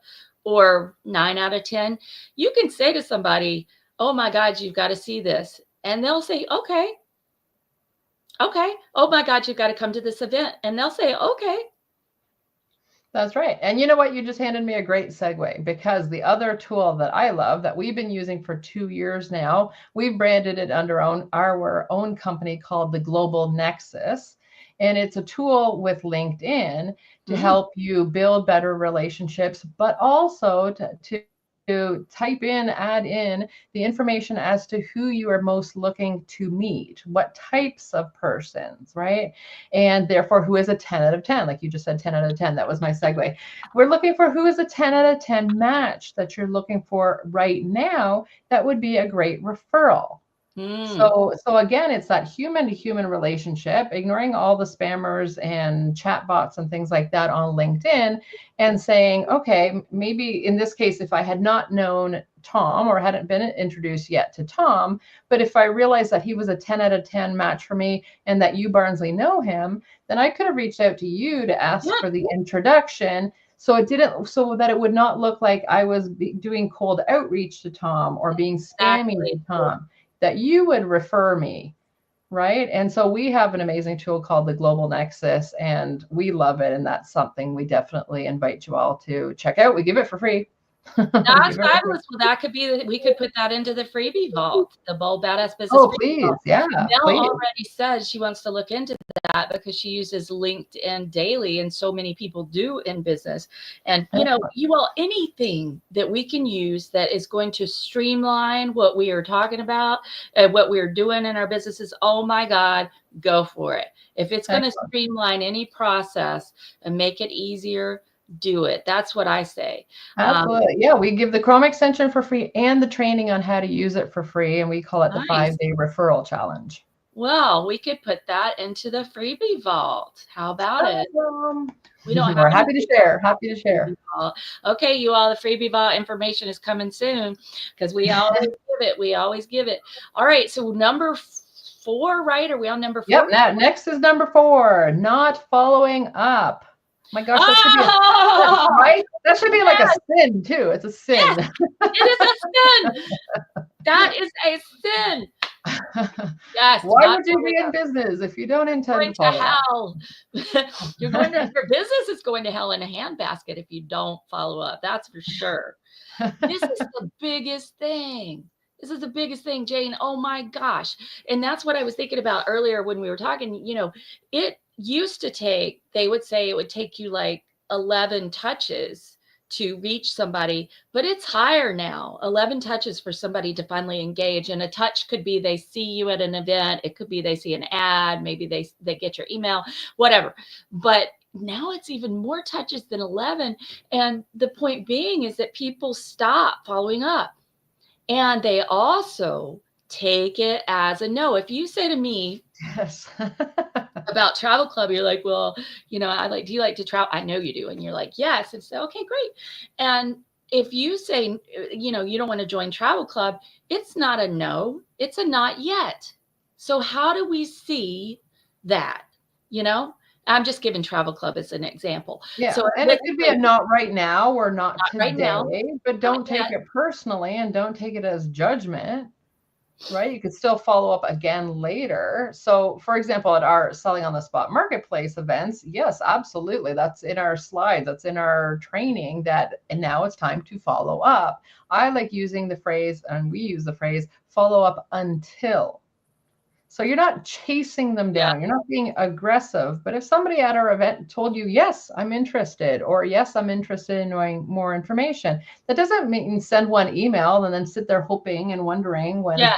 or 9 out of 10, you can say to somebody, "Oh my God, you've got to see this." And they'll say, "Okay, okay. Oh my God, you've got to come to this event." And they'll say, "Okay." that's right. And you know what? You just handed me a great segue because the other tool that I love that we've been using for 2 years now, we've branded it under our own company called the Global Nexus. And it's a tool with LinkedIn to Mm, help you build better relationships, but also to type in, add in the information as to who you are most looking to meet, what types of persons, right? And therefore, who is a 10 out of 10? Like you just said, 10 out of 10. That was my segue. We're looking for who is a 10 out of 10 match that you're looking for right now. That would be a great referral. mm. So again, it's that human to human relationship, ignoring all the spammers and chatbots and things like that on LinkedIn, and saying, okay, maybe in this case, if I had not known Tom or hadn't been introduced yet to Tom, but if I realized that he was a 10 out of 10 match for me and that you, Barnsley, know him, then I could have reached out to you to ask Yeah, for the introduction. So that it would not look like I was doing cold outreach to Tom or being spammy exactly. to Tom, that you would refer me, right? And so we have an amazing tool called the Global Nexus, and we love it. And that's something we definitely invite you all to check out. We give it for free. We That's give it for free. fabulous. Well, that could be we could put that into the freebie vault, the Bold Badass Business Oh, Freebie please. Vault. Yeah, Mel please. already said she wants to look into that because she uses LinkedIn daily, and so many people do in business. And Excellent. anything that we can use that is going to streamline what we are talking about and what we're doing in our businesses. Oh my God, go for it. If it's going to Excellent. streamline any process and make it easier, do it. That's what I say. Um, Absolutely. Yeah, we give the Chrome extension for free and the training on how to use it for free. And we call it the Nice. 5-day referral challenge. Well, we could put that into the freebie vault. How about it? Awesome. We don't have We're happy to anything else share. about Happy to the share. freebie vault. Okay, you all, the freebie vault information is coming soon because we always give it. We always give it. All right, so number 4, right? Are we on number Yep. 4? Now, next is number 4, not following up. My gosh, that should be a sin, Oh, right? That should be like a yes, sin too. It's a yes, sin. it is a sin. That is a sin. Yes, Why not would you following be in up. business if you don't intend Going to to follow hell. Your business is going to hell in a handbasket if you don't follow up. That's for sure. up? This is the biggest thing. This is the biggest thing, Jane. Oh my gosh. And that's what I was thinking about earlier when we were talking. It used to take, they would say it would take you like 11 touches to reach somebody, but it's higher now. 11 touches for somebody to finally engage. And a touch could be they see you at an event, it could be they see an ad, maybe they get your email, whatever. But now it's even more touches than 11. And the point being is that people stop following up, and they also take it as a no. If you say to me Yes. about travel club, you're like, well, do you like to travel? I know you do. And you're like, yes. And so, okay, great. And if you say, you don't want to join travel club, it's not a no, it's a not yet. So how do we see that? I'm just giving travel club as an example. Yeah, So and it could be a not right now or not not right today, now, but not don't take yet. it personally and don't take it as judgment, right? You could still follow up again later. So, for example, at our Selling on the Spot Marketplace events, yes, absolutely. That's in our slides, that's in our training and now it's time to follow up. I like using the phrase, and we use the phrase, follow up until. So you're not chasing them Yeah. down. You're not being aggressive. But if somebody at our event told you, yes, I'm interested, or yes, I'm interested in knowing more information, that doesn't mean send one email and then sit there hoping and wondering when, Yeah.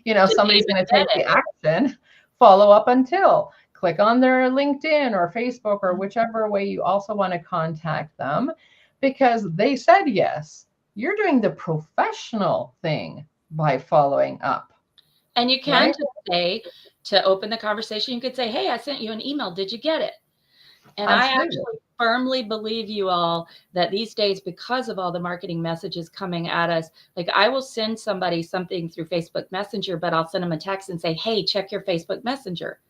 Did they somebody's even going to get take the it? action. Follow up until. Click on their LinkedIn or Facebook or whichever way you also want to contact them, because they said yes. You're doing the professional thing by following up. And you can Right? just say, to open the conversation, you could say, hey, I sent you an email. Did you get it? And I Absolutely. actually firmly believe, you all, that these days, because of all the marketing messages coming at us, like I will send somebody something through Facebook Messenger, but I'll send them a text and say, hey, check your Facebook Messenger.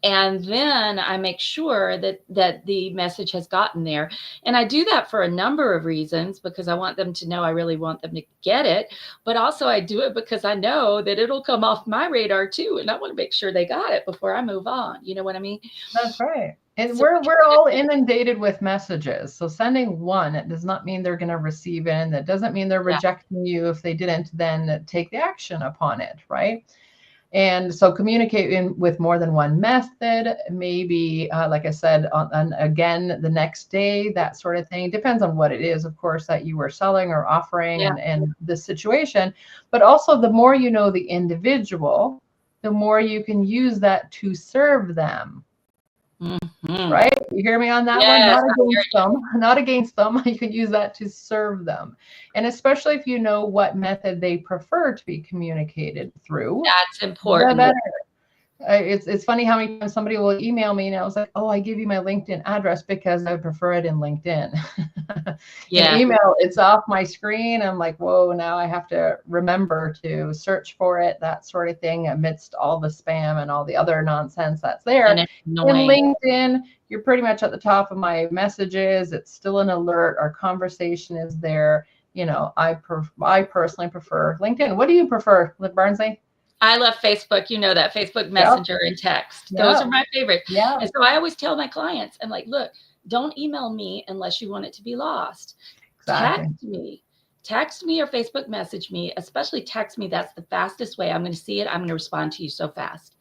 And then I make sure that the message has gotten there. And I do that for a number of reasons, because I want them to know I really want them to get it. But also I do it because I know that it'll come off my radar too. And I want to make sure they got it before I move on. You know what I mean? That's right. And So we're all inundated with messages. So sending one, it does not mean they're going to receive it. And that doesn't mean they're yeah, rejecting you if they didn't then take the action upon it, right? And so communicate with more than one method, maybe, like I said, again, the next day, that sort of thing. Depends on what it is, of course, that you are selling or offering yeah. and the situation. But also, the more you know the individual, the more you can use that to serve them. Mm-hmm. Right? You hear me on that one? Yes, Not against them, not against them. You can use that to serve them. And especially if you know what method they prefer to be communicated through, that's the important. better. It's funny how many times somebody will email me and I was like, oh, I give you my LinkedIn address because I prefer it in LinkedIn. In Yeah. email, it's off my screen. I'm like, whoa, now I have to remember to search for it, that sort of thing, amidst all the spam and all the otother nonsense that's And there. it's In annoying. LinkedIn, you're pretty much at the top of my messages. It's still an alert. Our conversation is there. I personally prefer LinkedIn. What do you prefer, Barnsley? I love Facebook. You know that, Facebook Yep. Messenger and text. Those Yeah. are my favorite. Yeah. And so I always tell my clients, I'm like, look, don't email me unless you want it to be lost. Exactly. Text me or Facebook message me, especially text me. That's the fastest way. I'm going to see it. I'm going to respond to you so fast.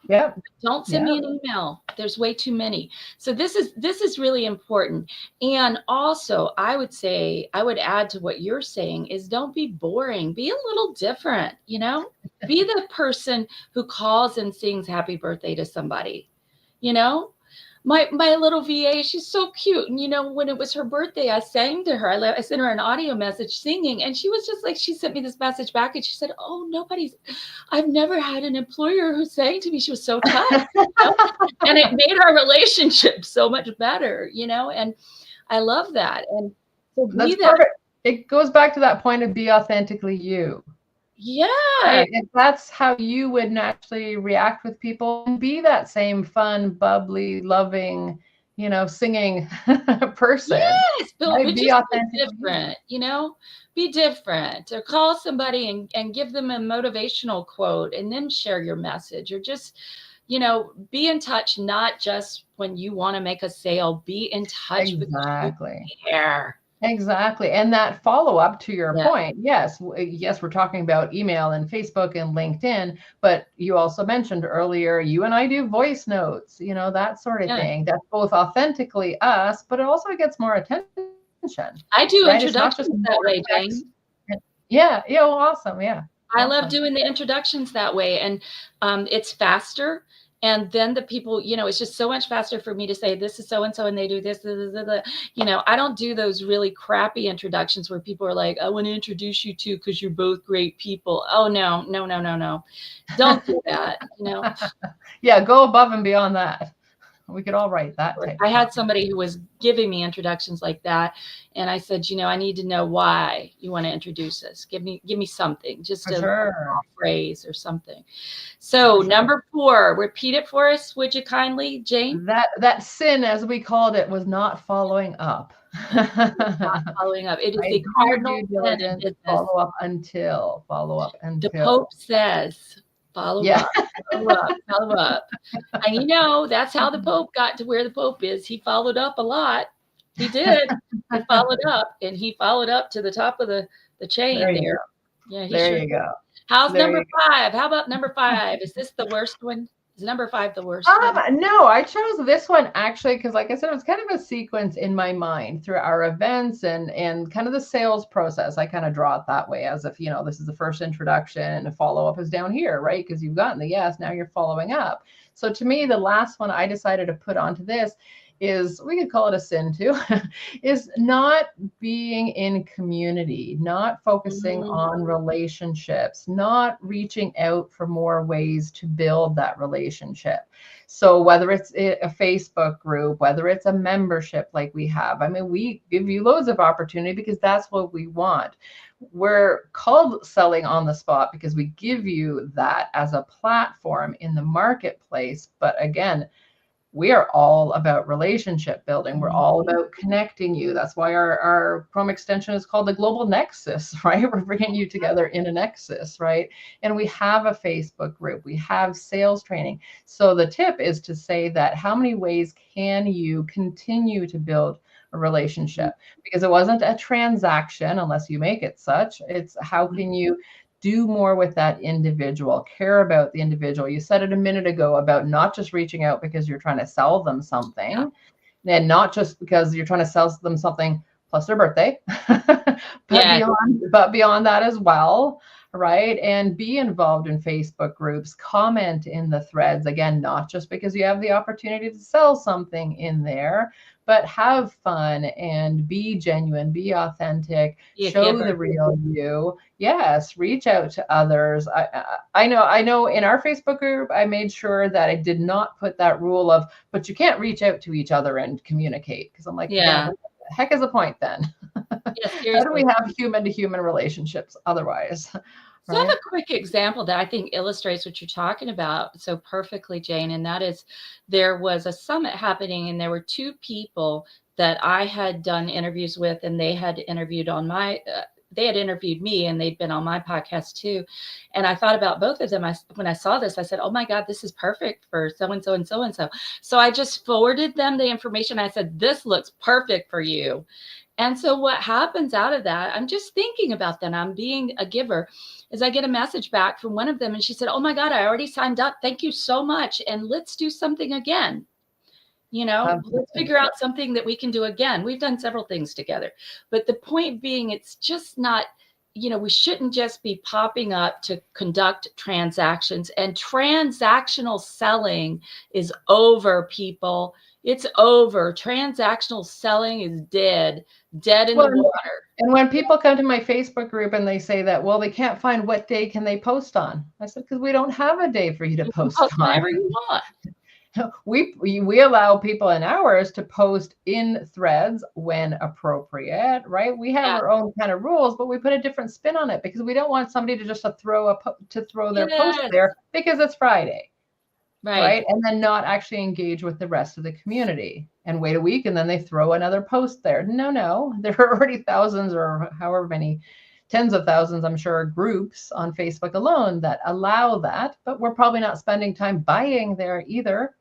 Yep. Don't send me an email. There's way too many. So this is really important. And also, I would add to what you're saying is, don't be boring. Be a little different, Be the person who calls and sings happy birthday to somebody. My little VA, she's so cute. And when it was her birthday, I sang to her. I sent her an audio message singing, and she was just like, she sent me this message back, and she said, "Oh, I've never had an employer who sang to me." She was so touched, and it made our relationship so much better, And I love that. And so That's perfect. It goes back to that point of be authentically you. Yeah. Right? If that's how you would naturally react with people, and be that same fun, bubbly, loving, singing person, Yes, Bill, right? but Be just be authentically you. different, be different, or call somebody and give them a motivational quote and then share your message, or just, be in touch, not just when you want to make a sale, be in touch because you Exactly. care. Exactly. And that follow up to your Yeah, point, yes, yes, we're talking about email and Facebook and LinkedIn, but you also mentioned earlier, you and I do voice notes, that sort of yeah. thing. That's both authentically us, but it also gets more attention, I right? do It's not just introductions more that way, text. Jane. Yeah. Yeah. Well, awesome. Yeah. I love Awesome. doing the introductions that way, and it's faster. And then the people, it's just so much faster for me to say, this is so and so, and they do this. I don't do those really crappy introductions where people are like, I want to introduce you to because you're both great people. Oh, no, no, no, no, no. Don't do that. Yeah. Go above and beyond that. We could all write that type I of had copy. somebody who was giving me introductions like that, and I said, I need to know why you want to introduce us. Give me something, just For a sure. phrase or something. So For sure. number 4, repeat it for us, would you kindly, Jane? That sin, as we called it, was not following up. Not following up. It is Right? the Do your cardinal due sin in diligence, business. follow up The until. Pope says, follow Yeah. up, follow up, follow up. And that's how the Pope got to where the Pope is. He followed up a lot. He did. He followed up, and he followed up to the top of the There chain you there. go. Yeah, he There sure you did. go. How's There number you go. 5? How about number 5? Is this the worst one? Is number 5 the worst one? No, I chose this one actually because, like I said, it was kind of a sequence in my mind through our events and kind of the sales process. I kind of draw it that way, as if this is the first introduction and a follow up is down here, right? Because you've gotten the yes, now you're following up. So to me, the last one I decided to put onto this is, we could call it a sin too, is not being in community, not focusing Mm, on relationships, not reaching out for more ways to build that relationship. So whether it's a Facebook group, whether it's a membership like we have, I mean, we give you loads of opportunity because that's what we want. We're called selling on the spot because we give you that as a platform in the marketplace. But again, we are all about relationship building. We're all mhm. about connecting you. That's why our Chrome extension is called the Global Nexus, right? We're bringing you together in a nexus, right? And we have a Facebook group. We have sales training. So the tip is to say that how many ways can you continue to build a relationship? Because it wasn't a transaction unless you make it such. It's how can you do more with that individual, care about the individual. You said it a minute ago about not just reaching out because you're trying to sell them Yeah. something, and not just because you're trying to sell them something plus their birthday, but Yeah. beyond that as well, right? And be involved in Facebook groups, comment in the threads, again, not just because you have the opportunity to sell something in there, but have fun and be genuine, be authentic, Be a show giver. the real you. Yes, reach out to others. I know in our Facebook group, I made sure that I did not put that rule of, but you can't reach out to each other and communicate. Because I'm like, yeah, Yeah. what the heck is the point then? Yeah, How do we seriously. have human to human relationships otherwise? So I have Right? a quick example that I think illustrates what you're talking about so perfectly, Jane, and that is, there was a summit happening, and there were 2 people that I had done interviews with, and they had interviewed me, and they'd been on my podcast too. And I thought about both of them. When I saw this, I said, "Oh my God, this is perfect for so and so and so and so." So I just forwarded them the information. I said, "This looks perfect for you." And so what happens out of that, I'm just thinking about that. I'm being a giver, is I get a message back from one of them, and she said, "Oh my God, I already signed up. Thank you so much. And let's do something again. Let's Absolutely. figure out something that we can do again." We've done several things together. But the point being, it's just not, we shouldn't just be popping up to conduct transactions. And transactional selling is over, people. It's over. Transactional selling is dead, dead in the Well, water. and when people come to my Facebook group and they say that, well, they can't find what day can they post on? I said, because we don't have a day for you to You can post post on. whenever you want. We allow people in ours to post in threads when appropriate, right? We have Yeah. our own kind of rules, but we put a different spin on it because we don't want somebody to just throw their post Yes. there because it's Friday. Right. right? And then not actually engage with the rest of the community and wait a week and then they throw another post there. No, there are already thousands or however many tens of thousands, I'm sure, groups on Facebook alone that allow that, but we're probably not spending time buying there either.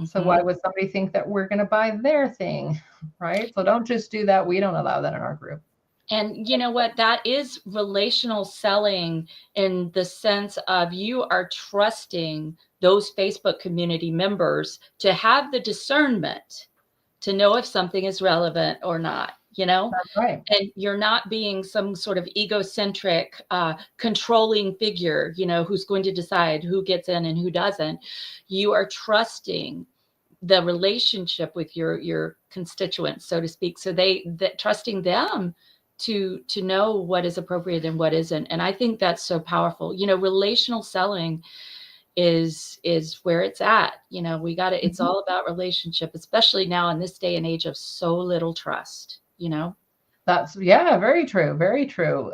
So Hmm. why would somebody think that we're going to buy their thing, right? So don't just do that. We don't allow that in our group. And you know what? That is relational selling in the sense of you are trusting those Facebook community members to have the discernment to know if something is relevant or not, you know? That's right. And you're not being some sort of egocentric, controlling figure, you know, who's going to decide who gets in and who doesn't. You are trusting the relationship with your constituents, so to speak. So that trusting them to know what is appropriate and what isn't. And I think that's so powerful. You know, relational selling is where it's at. You know, we got to, it's Mhm. all about relationship, especially now in this day and age of so little trust, you know? That's, yeah, very true, very true.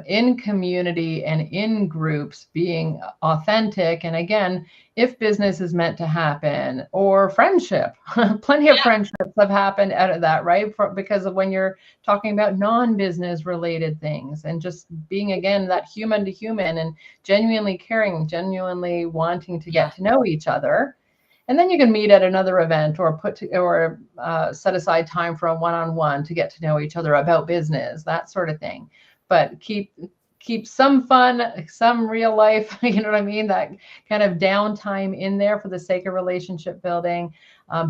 In community and in groups, being authentic. And again, if business is meant to happen or friendship, plenty of Yeah. friendships have happened out of that, right? Because of when you're talking about non-business related things and just being, again, that human to human and genuinely caring, genuinely wanting to Yeah. get to know each other. And then you can meet at another event or set aside time for a one-on-one to get to know each other about business, that sort of thing. But keep some fun, some real life, you know what I mean? That kind of downtime in there for the sake of relationship building,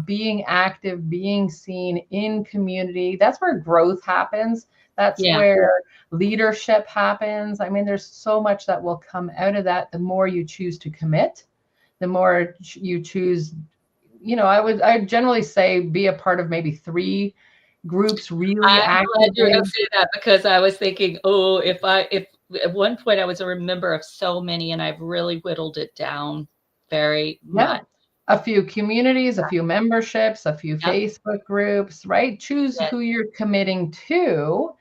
being active, being seen in community. That's where growth happens. That's Yeah. where leadership happens. I mean, there's so much that will come out of that the more you choose to commit, the more you choose, I generally say be a part of maybe 3 groups really I'm glad you're actively. gonna say that because I was thinking, oh, if at one point I was a member of so many and I've really whittled it down very Yeah. much. A few communities, a few memberships, a few Yep. Facebook groups, right? Choose Yes. who you're committing to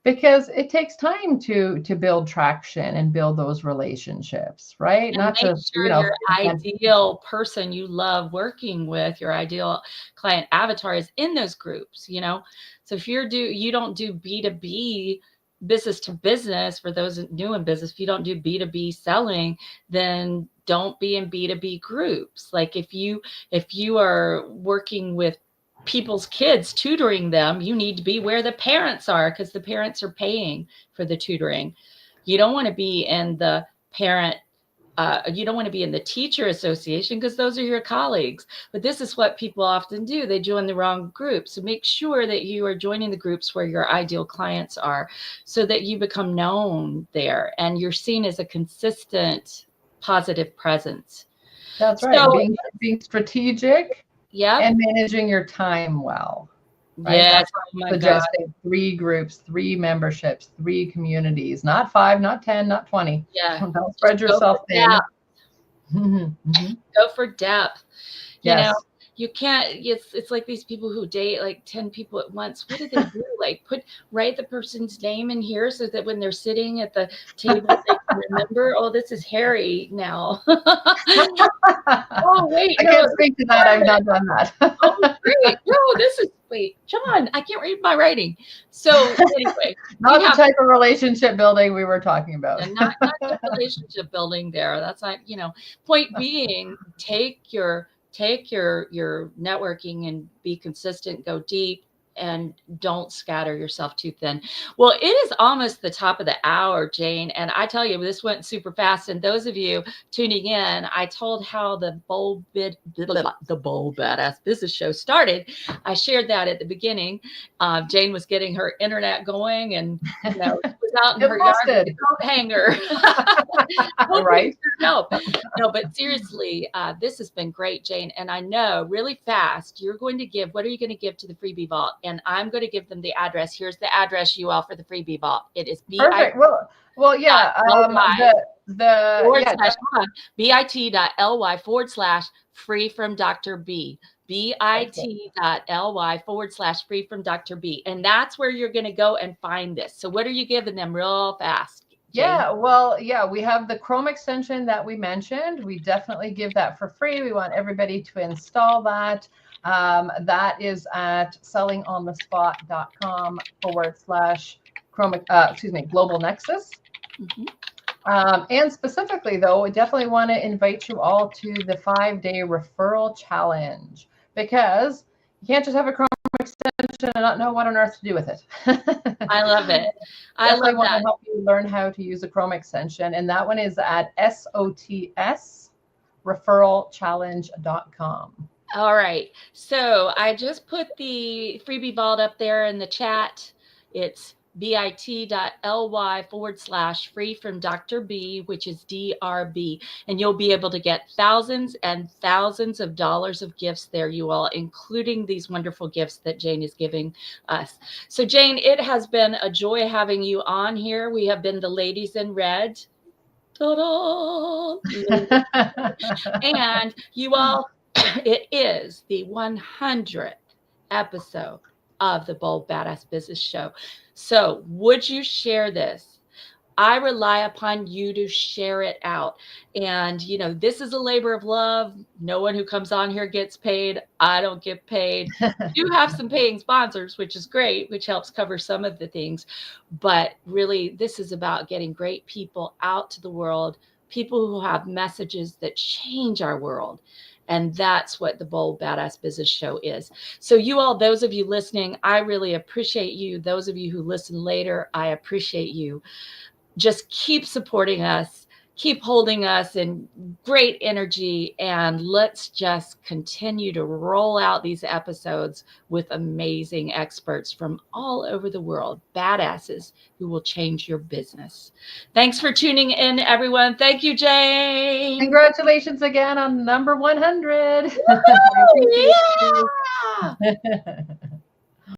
because it takes time to build traction and build those relationships, right? And Not make to, sure your ideal person you love working with, your ideal client avatar is in those groups, you know? So if you don't do B2B, business to business, for those new in business, if you don't do B2B selling, then don't be in B2B groups. Like if you are working with people's kids, tutoring them, you need to be where the parents are because the parents are paying for the tutoring. You don't want to be in the parent you don't want to be in the teacher association because those are your colleagues. But this is what people often do. They join the wrong groups. So make sure that you are joining the groups where your ideal clients are so that you become known there and you're seen as a consistent, positive presence. That's right. So, Being strategic yep. and managing your time well, right? Yes. That's why Oh my I'm God. suggesting 3 groups, 3 memberships, 3 communities, not 5, not 10, not 20. Yeah. Don't Just spread go for yourself thin. depth. Mhm, mhm. Go for depth. You know, Yes. you can't, it's like these people who date like 10 people at once. What do they do? Like write the person's name in here so that when they're sitting at the table, they can remember, oh, this is Harry now. Oh, wait, I no, can't this speak to is that. I've Carmen. not done Oh, that. great. No, this is, wait, John, I can't read my writing. So anyway, we Not the have, type of relationship building we were talking about. and not good relationship building there. That's not, point being, take your networking and be consistent, go deep, and don't scatter yourself too thin. Well, it is almost the top of the hour, Jane, and I tell you, this went super fast. And those of you tuning in, I told how the Bold Badass Business Show started. I shared that at the beginning. Jane was getting her internet going, and she was out in It her yard with a busted. coat hanger, hoping Right. to help. No, but seriously, this has been great, Jane. And I know really fast you're going to give, what are you going to give to the Freebie Vault? And I'm going to give them the address. Here's the address UL for the Freebie Vault. It is Perfect. Yeah. bit.ly forward Yeah. slash, hold on, bit.ly free from Dr. B. Excellent. bit.ly free from Dr. B. And that's where you're going to go and find this. So what are you giving them real fast, Jane? Yeah, well, yeah, we have the Chrome extension that we mentioned. We definitely give that for free. We want everybody to install that. That is at sellingonthespot.com/Chrome, Global Nexus. Mhm. And specifically, though, we definitely want to invite you all to the 5-day referral challenge, because you can't just have a Chrome extension and not know what on earth to do with it. I love it. I Definitely love want to that. help you learn how to use a Chrome extension. And that one is at sotsreferralchallenge.com. All right. So I just put the freebie vault up there in the chat. It's bit.ly/free from Dr. B, which is DRB. And you'll be able to get thousands and thousands of dollars of gifts there, you all, including these wonderful gifts that Jane is giving us. So, Jane, it has been a joy having you on here. We have been the ladies in red. Ta-da! And you all, it is the 100th episode of the Bold Badass Business Show. So, would you share this? I rely upon you to share it out. And, this is a labor of love. No one who comes on here gets paid. I don't get paid. We do have some paying sponsors, which is great, which helps cover some of the things. But really, this is about getting great people out to the world, people who have messages that change our world. And that's what the Bold Badass Business Show is. So you all, those of you listening, I really appreciate you. Those of you who listen later, I appreciate you. Just keep supporting us, keep holding us in great energy, and let's just continue to roll out these episodes with amazing experts from all over the world, badasses who will change your business. Thanks for tuning in, everyone. Thank you, Jane. Congratulations again on number 100. Woo! I appreciate Yeah! you.